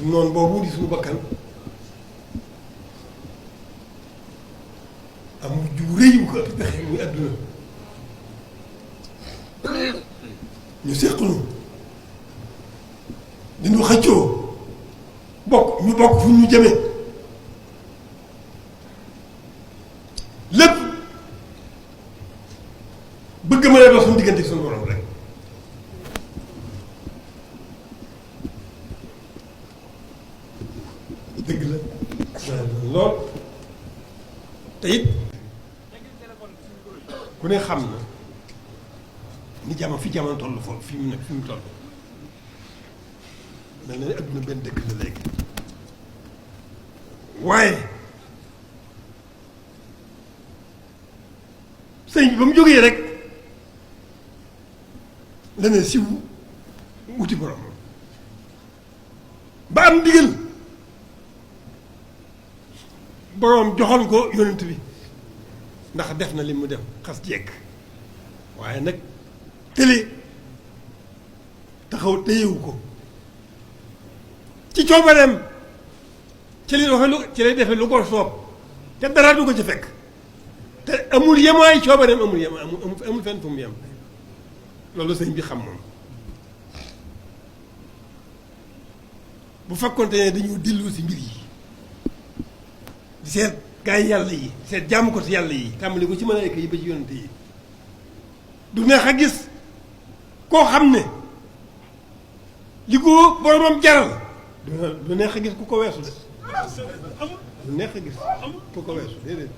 suñu noonu boobu di suñu bakkan am mujj bu rëy bu ko ëpp pexe muy àdduna ñu sequnu dañu xëccoo ñu bokk fu ñu jëme lépp bëgg ma ne dox suñu diggante suñu borom rek dëgg la lool te it ku ne xam na ni jamono fi jamono toll foofu fi mu toll mel na ne adduna benn dëkk la léegi waaye sëñ bi ba mu jógee rek la ne siw wuti borom ba am ndigal borom joxoon ko yonent bi ndax def na li mu def xas jekk waaye nag tële taxaw téyewu ko ci coobareem ci lay defee lu ko soob te dara du ko ci fekk te amul yemaay coobareem amul fenn fu mu yem loolu sëñ bi xam moom bu fekkoonte ne dañoo dellu si mbir yi di seet gaa yi yàlla yi di seet jàmm ko si yàlla yi tàmbali ko ci malaayka yi ba ci yonante yi du neex a gis koo xam ne li ko boromam jaral du neex a gis ku ko weesu de du neex a gis ku ko weesu déedéet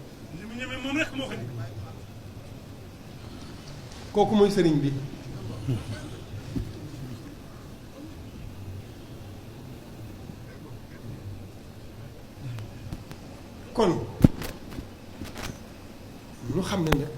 kooku mooy sëriñ bi kon ñu xam ne nag